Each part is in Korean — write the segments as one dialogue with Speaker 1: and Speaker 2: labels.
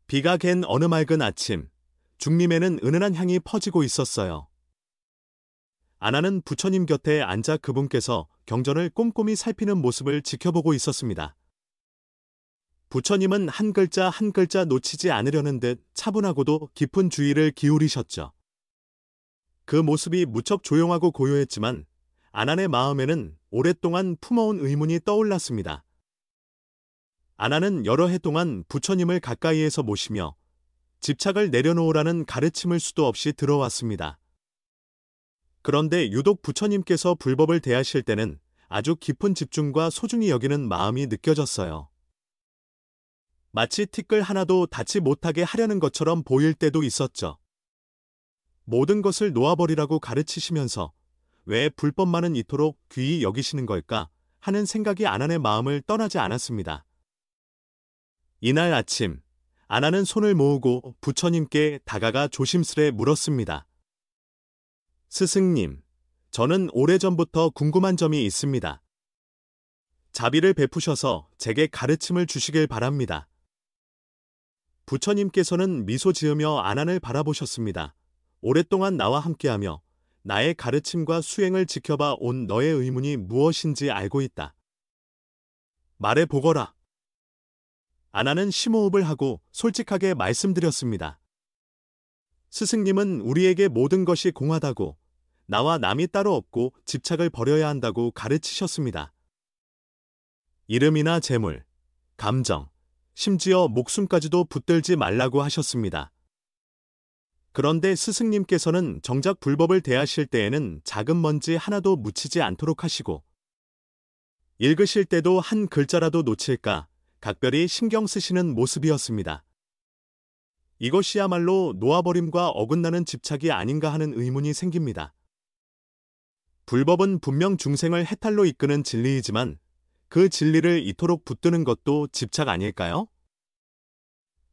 Speaker 1: 비가 갠 어느 맑은 아침, 중림에는 은은한 향이 퍼지고 있었어요. 아나는 부처님 곁에 앉아 그분께서 경전을 꼼꼼히 살피는 모습을 지켜보고 있었습니다. 부처님은 한 글자 한 글자 놓치지 않으려는 듯 차분하고도 깊은 주의를 기울이셨죠. 그 모습이 무척 조용하고 고요했지만 아난의 마음에는 오랫동안 품어온 의문이 떠올랐습니다. 아나는 여러 해 동안 부처님을 가까이에서 모시며 집착을 내려놓으라는 가르침을 수도 없이 들어왔습니다. 그런데 유독 부처님께서 불법을 대하실 때는 아주 깊은 집중과 소중히 여기는 마음이 느껴졌어요. 마치 티끌 하나도 닿지 못하게 하려는 것처럼 보일 때도 있었죠. 모든 것을 놓아버리라고 가르치시면서 왜 불법만은 이토록 귀히 여기시는 걸까 하는 생각이 아난의 마음을 떠나지 않았습니다. 이날 아침, 아나는 손을 모으고 부처님께 다가가 조심스레 물었습니다. 스승님, 저는 오래전부터 궁금한 점이 있습니다. 자비를 베푸셔서 제게 가르침을 주시길 바랍니다. 부처님께서는 미소 지으며 아난을 바라보셨습니다. 오랫동안 나와 함께하며 나의 가르침과 수행을 지켜봐 온 너의 의문이 무엇인지 알고 있다. 말해보거라. 아나는 심호흡을 하고 솔직하게 말씀드렸습니다. 스승님은 우리에게 모든 것이 공하다고, 나와 남이 따로 없고 집착을 버려야 한다고 가르치셨습니다. 이름이나 재물, 감정, 심지어 목숨까지도 붙들지 말라고 하셨습니다. 그런데 스승님께서는 정작 불법을 대하실 때에는 작은 먼지 하나도 묻히지 않도록 하시고, 읽으실 때도 한 글자라도 놓칠까 각별히 신경 쓰시는 모습이었습니다. 이것이야말로 놓아버림과 어긋나는 집착이 아닌가 하는 의문이 생깁니다. 불법은 분명 중생을 해탈로 이끄는 진리이지만 그 진리를 이토록 붙드는 것도 집착 아닐까요?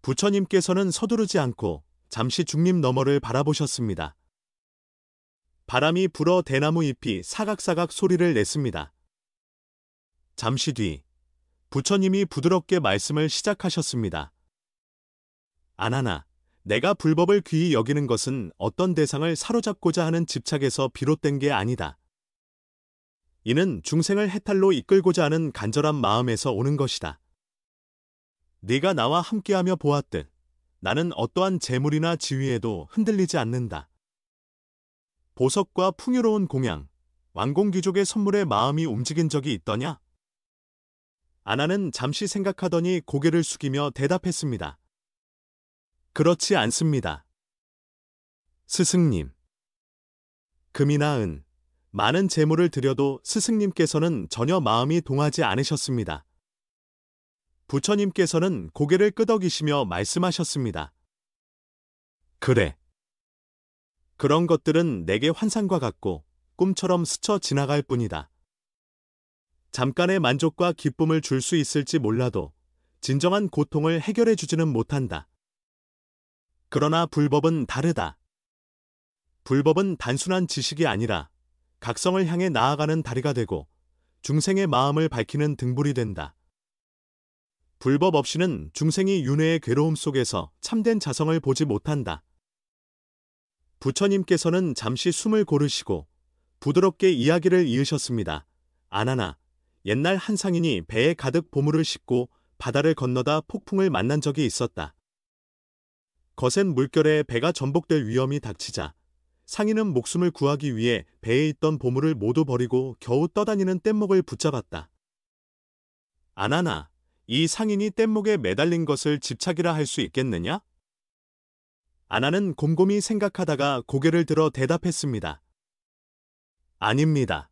Speaker 1: 부처님께서는 서두르지 않고 잠시 중림 너머를 바라보셨습니다. 바람이 불어 대나무 잎이 사각사각 소리를 냈습니다. 잠시 뒤 부처님이 부드럽게 말씀을 시작하셨습니다. 아나나, 내가 불법을 귀히 여기는 것은 어떤 대상을 사로잡고자 하는 집착에서 비롯된 게 아니다. 이는 중생을 해탈로 이끌고자 하는 간절한 마음에서 오는 것이다. 네가 나와 함께하며 보았듯 나는 어떠한 재물이나 지위에도 흔들리지 않는다. 보석과 풍요로운 공양, 왕공귀족의 선물에 마음이 움직인 적이 있더냐? 아나는 잠시 생각하더니 고개를 숙이며 대답했습니다. 그렇지 않습니다. 스승님. 금이나 은, 많은 재물을 드려도 스승님께서는 전혀 마음이 동하지 않으셨습니다. 부처님께서는 고개를 끄덕이시며 말씀하셨습니다. 그래. 그런 것들은 내게 환상과 같고 꿈처럼 스쳐 지나갈 뿐이다. 잠깐의 만족과 기쁨을 줄 수 있을지 몰라도 진정한 고통을 해결해 주지는 못한다. 그러나 불법은 다르다. 불법은 단순한 지식이 아니라 각성을 향해 나아가는 다리가 되고 중생의 마음을 밝히는 등불이 된다. 불법 없이는 중생이 윤회의 괴로움 속에서 참된 자성을 보지 못한다. 부처님께서는 잠시 숨을 고르시고 부드럽게 이야기를 이으셨습니다. 아나나, 옛날 한 상인이 배에 가득 보물을 싣고 바다를 건너다 폭풍을 만난 적이 있었다. 거센 물결에 배가 전복될 위험이 닥치자 상인은 목숨을 구하기 위해 배에 있던 보물을 모두 버리고 겨우 떠다니는 뗏목을 붙잡았다. 아나나, 이 상인이 뗏목에 매달린 것을 집착이라 할 수 있겠느냐? 아나는 곰곰이 생각하다가 고개를 들어 대답했습니다. 아닙니다.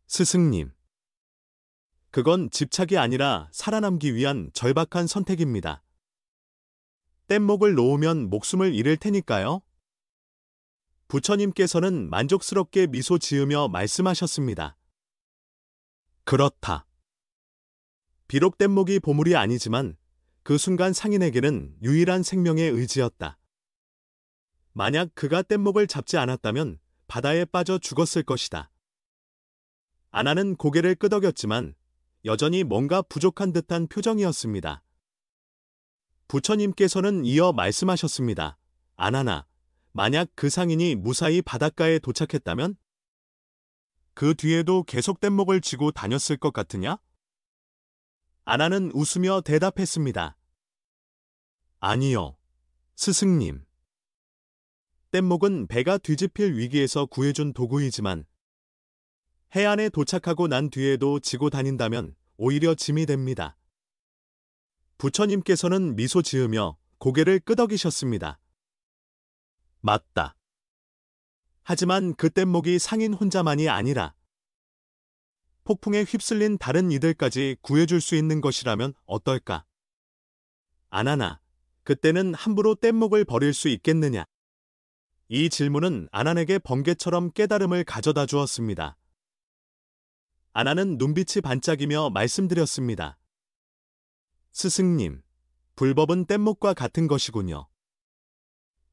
Speaker 1: 스승님. 그건 집착이 아니라 살아남기 위한 절박한 선택입니다. 뗏목을 놓으면 목숨을 잃을 테니까요. 부처님께서는 만족스럽게 미소 지으며 말씀하셨습니다. 그렇다. 비록 뗏목이 보물이 아니지만 그 순간 상인에게는 유일한 생명의 의지였다. 만약 그가 뗏목을 잡지 않았다면 바다에 빠져 죽었을 것이다. 아나는 고개를 끄덕였지만 여전히 뭔가 부족한 듯한 표정이었습니다. 부처님께서는 이어 말씀하셨습니다. 아나나, 만약 그 상인이 무사히 바닷가에 도착했다면? 그 뒤에도 계속 뗏목을 쥐고 다녔을 것 같으냐? 아나는 웃으며 대답했습니다. 아니요, 스승님. 뗏목은 배가 뒤집힐 위기에서 구해준 도구이지만 해안에 도착하고 난 뒤에도 지고 다닌다면 오히려 짐이 됩니다. 부처님께서는 미소 지으며 고개를 끄덕이셨습니다. 맞다. 하지만 그 뗏목이 상인 혼자만이 아니라 폭풍에 휩쓸린 다른 이들까지 구해줄 수 있는 것이라면 어떨까? 아나나, 그때는 함부로 뗏목을 버릴 수 있겠느냐? 이 질문은 아난에게 번개처럼 깨달음을 가져다 주었습니다. 아나는 눈빛이 반짝이며 말씀드렸습니다. 스승님, 불법은 뗏목과 같은 것이군요.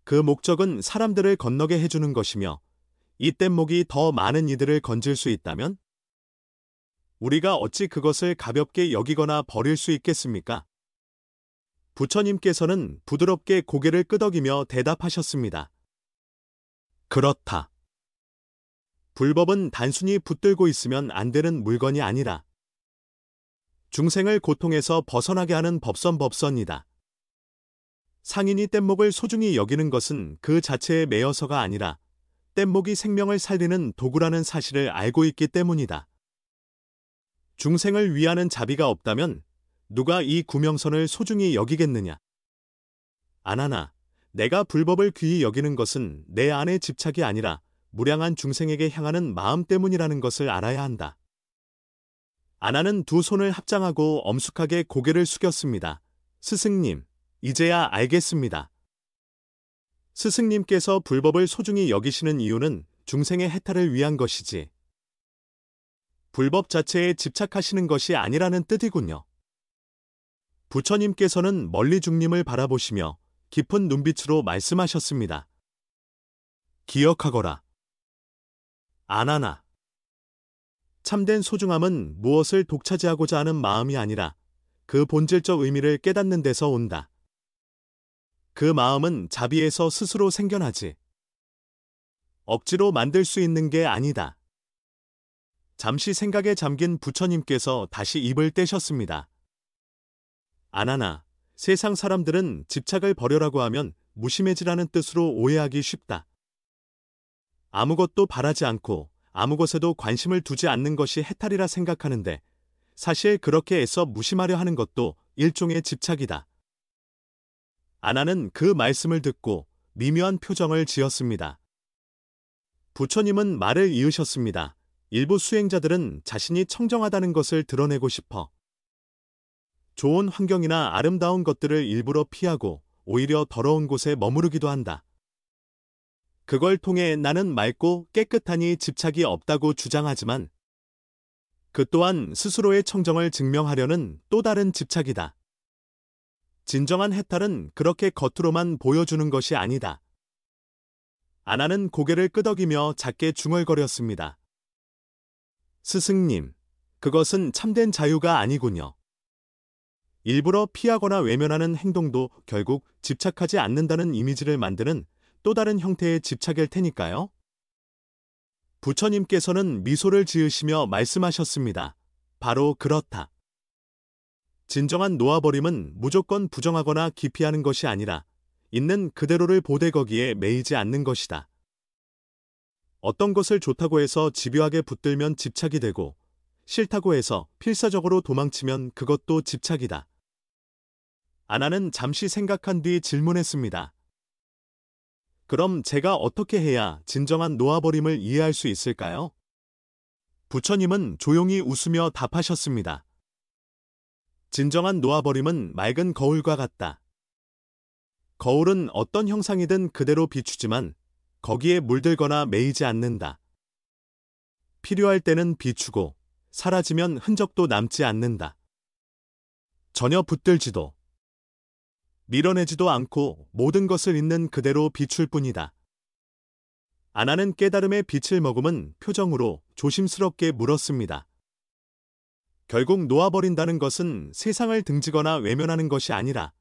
Speaker 1: 그 목적은 사람들을 건너게 해주는 것이며 이 뗏목이 더 많은 이들을 건질 수 있다면 우리가 어찌 그것을 가볍게 여기거나 버릴 수 있겠습니까? 부처님께서는 부드럽게 고개를 끄덕이며 대답하셨습니다. 그렇다. 불법은 단순히 붙들고 있으면 안 되는 물건이 아니라 중생을 고통에서 벗어나게 하는 법선이다. 상인이 뗏목을 소중히 여기는 것은 그 자체에 매여서가 아니라 뗏목이 생명을 살리는 도구라는 사실을 알고 있기 때문이다. 중생을 위하는 자비가 없다면 누가 이 구명선을 소중히 여기겠느냐? 아나나, 내가 불법을 귀히 여기는 것은 내 안의 집착이 아니라 무량한 중생에게 향하는 마음 때문이라는 것을 알아야 한다. 아나는 두 손을 합장하고 엄숙하게 고개를 숙였습니다. 스승님, 이제야 알겠습니다. 스승님께서 불법을 소중히 여기시는 이유는 중생의 해탈을 위한 것이지 불법 자체에 집착하시는 것이 아니라는 뜻이군요. 부처님께서는 멀리 중림을 바라보시며 깊은 눈빛으로 말씀하셨습니다. 기억하거라. 아나나. 참된 소중함은 무엇을 독차지하고자 하는 마음이 아니라 그 본질적 의미를 깨닫는 데서 온다. 그 마음은 자비에서 스스로 생겨나지. 억지로 만들 수 있는 게 아니다. 잠시 생각에 잠긴 부처님께서 다시 입을 떼셨습니다. 아나나, 세상 사람들은 집착을 버려라고 하면 무심해지라는 뜻으로 오해하기 쉽다. 아무것도 바라지 않고 아무 것에도 관심을 두지 않는 것이 해탈이라 생각하는데 사실 그렇게 애써 무심하려 하는 것도 일종의 집착이다. 아나는 그 말씀을 듣고 미묘한 표정을 지었습니다. 부처님은 말을 이으셨습니다. 일부 수행자들은 자신이 청정하다는 것을 드러내고 싶어 좋은 환경이나 아름다운 것들을 일부러 피하고 오히려 더러운 곳에 머무르기도 한다. 그걸 통해 나는 맑고 깨끗하니 집착이 없다고 주장하지만 그 또한 스스로의 청정을 증명하려는 또 다른 집착이다. 진정한 해탈은 그렇게 겉으로만 보여주는 것이 아니다. 아나는 고개를 끄덕이며 작게 중얼거렸습니다. 스승님, 그것은 참된 자유가 아니군요. 일부러 피하거나 외면하는 행동도 결국 집착하지 않는다는 이미지를 만드는 또 다른 형태의 집착일 테니까요. 부처님께서는 미소를 지으시며 말씀하셨습니다. 바로 그렇다. 진정한 놓아버림은 무조건 부정하거나 기피하는 것이 아니라 있는 그대로를 보되 거기에 매이지 않는 것이다. 어떤 것을 좋다고 해서 집요하게 붙들면 집착이 되고 싫다고 해서 필사적으로 도망치면 그것도 집착이다. 아나는 잠시 생각한 뒤 질문했습니다. 그럼 제가 어떻게 해야 진정한 놓아버림을 이해할 수 있을까요? 부처님은 조용히 웃으며 답하셨습니다. 진정한 놓아버림은 맑은 거울과 같다. 거울은 어떤 형상이든 그대로 비추지만 거기에 물들거나 매이지 않는다. 필요할 때는 비추고 사라지면 흔적도 남지 않는다. 전혀 붙들지도 밀어내지도 않고 모든 것을 있는 그대로 비출 뿐이다. 아나는 깨달음의 빛을 머금은 표정으로 조심스럽게 물었습니다. 결국 놓아버린다는 것은 세상을 등지거나 외면하는 것이 아니라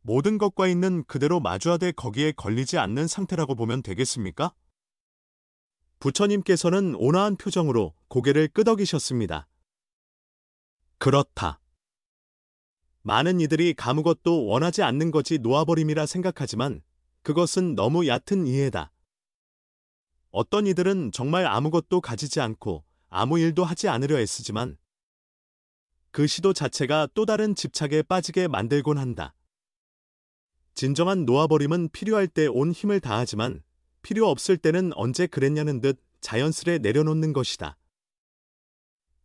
Speaker 1: 모든 것과 있는 그대로 마주하되 거기에 걸리지 않는 상태라고 보면 되겠습니까? 부처님께서는 온화한 표정으로 고개를 끄덕이셨습니다. 그렇다. 많은 이들이 아무것도 원하지 않는 것이 놓아버림이라 생각하지만 그것은 너무 얕은 이해다. 어떤 이들은 정말 아무것도 가지지 않고 아무 일도 하지 않으려 애쓰지만 그 시도 자체가 또 다른 집착에 빠지게 만들곤 한다. 진정한 놓아버림은 필요할 때 온 힘을 다하지만 필요 없을 때는 언제 그랬냐는 듯 자연스레 내려놓는 것이다.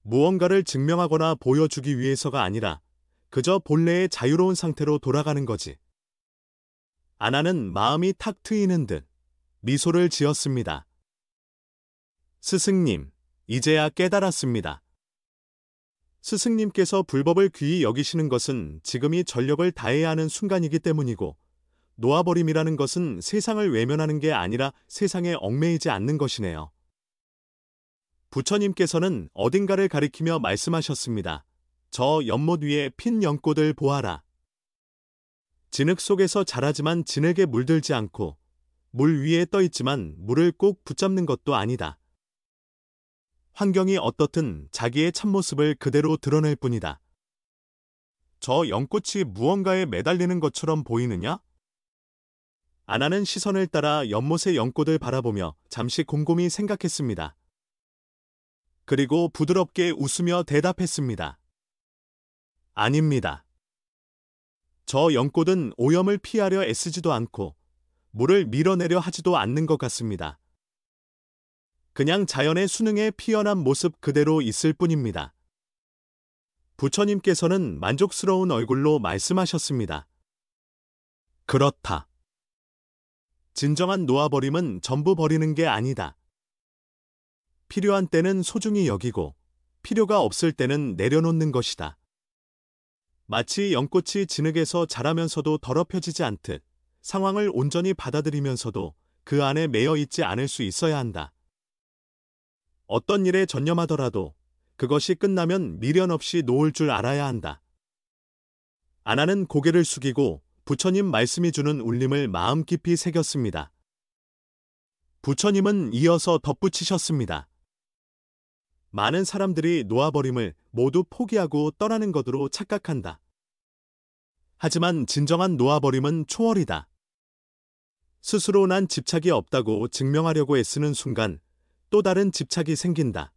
Speaker 1: 무언가를 증명하거나 보여주기 위해서가 아니라 그저 본래의 자유로운 상태로 돌아가는 거지. 아나는 마음이 탁 트이는 듯 미소를 지었습니다. 스승님, 이제야 깨달았습니다. 스승님께서 불법을 귀히 여기시는 것은 지금이 전력을 다해야 하는 순간이기 때문이고 놓아버림이라는 것은 세상을 외면하는 게 아니라 세상에 얽매이지 않는 것이네요. 부처님께서는 어딘가를 가리키며 말씀하셨습니다. 저 연못 위에 핀 연꽃을 보아라. 진흙 속에서 자라지만 진흙에 물들지 않고 물 위에 떠 있지만 물을 꼭 붙잡는 것도 아니다. 환경이 어떻든 자기의 참모습을 그대로 드러낼 뿐이다. 저 연꽃이 무언가에 매달리는 것처럼 보이느냐? 아나는 시선을 따라 연못의 연꽃을 바라보며 잠시 곰곰이 생각했습니다. 그리고 부드럽게 웃으며 대답했습니다. 아닙니다. 저 연꽃은 오염을 피하려 애쓰지도 않고 물을 밀어내려 하지도 않는 것 같습니다. 그냥 자연의 수능에 피어난 모습 그대로 있을 뿐입니다. 부처님께서는 만족스러운 얼굴로 말씀하셨습니다. 그렇다. 진정한 놓아버림은 전부 버리는 게 아니다. 필요한 때는 소중히 여기고 필요가 없을 때는 내려놓는 것이다. 마치 연꽃이 진흙에서 자라면서도 더럽혀지지 않듯 상황을 온전히 받아들이면서도 그 안에 매여 있지 않을 수 있어야 한다. 어떤 일에 전념하더라도 그것이 끝나면 미련 없이 놓을 줄 알아야 한다. 아나는 고개를 숙이고 부처님 말씀이 주는 울림을 마음 깊이 새겼습니다. 부처님은 이어서 덧붙이셨습니다. 많은 사람들이 놓아버림을 모두 포기하고 떠나는 것으로 착각한다. 하지만 진정한 놓아버림은 초월이다. 스스로 난 집착이 없다고 증명하려고 애쓰는 순간 또 다른 집착이 생긴다.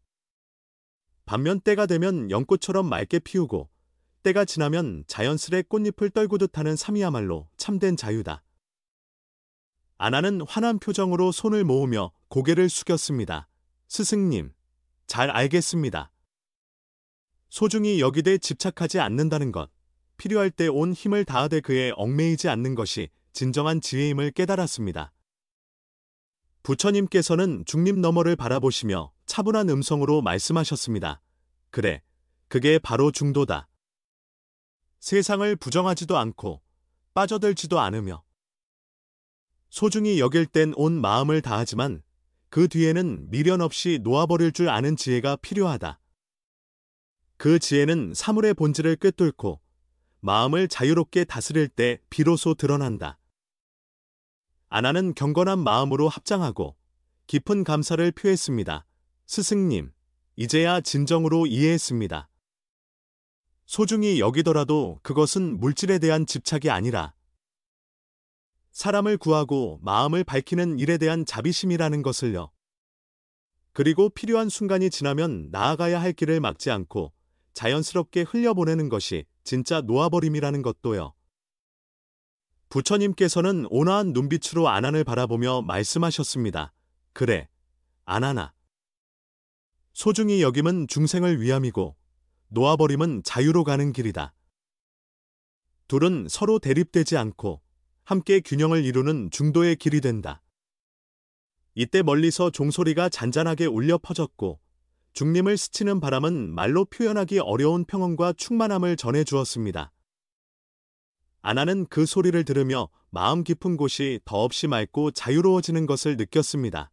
Speaker 1: 반면 때가 되면 연꽃처럼 맑게 피우고 때가 지나면 자연스레 꽃잎을 떨구듯 하는 삶이야말로 참된 자유다. 아나는 환한 표정으로 손을 모으며 고개를 숙였습니다. 스승님, 잘 알겠습니다. 소중히 여기되 집착하지 않는다는 것, 필요할 때 온 힘을 다하되 그에 얽매이지 않는 것이 진정한 지혜임을 깨달았습니다. 부처님께서는 중립 너머를 바라보시며 차분한 음성으로 말씀하셨습니다. 그래, 그게 바로 중도다. 세상을 부정하지도 않고 빠져들지도 않으며 소중히 여길 땐 온 마음을 다하지만 그 뒤에는 미련 없이 놓아버릴 줄 아는 지혜가 필요하다. 그 지혜는 사물의 본질을 꿰뚫고 마음을 자유롭게 다스릴 때 비로소 드러난다. 아나는 경건한 마음으로 합장하고 깊은 감사를 표했습니다. 스승님, 이제야 진정으로 이해했습니다. 소중히 여기더라도 그것은 물질에 대한 집착이 아니라 사람을 구하고 마음을 밝히는 일에 대한 자비심이라는 것을요. 그리고 필요한 순간이 지나면 나아가야 할 길을 막지 않고 자연스럽게 흘려보내는 것이 진짜 놓아버림이라는 것도요. 부처님께서는 온화한 눈빛으로 아난을 바라보며 말씀하셨습니다. 그래, 아나나. 소중히 여김은 중생을 위함이고 놓아버림은 자유로 가는 길이다. 둘은 서로 대립되지 않고 함께 균형을 이루는 중도의 길이 된다. 이때 멀리서 종소리가 잔잔하게 울려 퍼졌고 중림을 스치는 바람은 말로 표현하기 어려운 평온과 충만함을 전해주었습니다. 아나는 그 소리를 들으며 마음 깊은 곳이 더없이 맑고 자유로워지는 것을 느꼈습니다.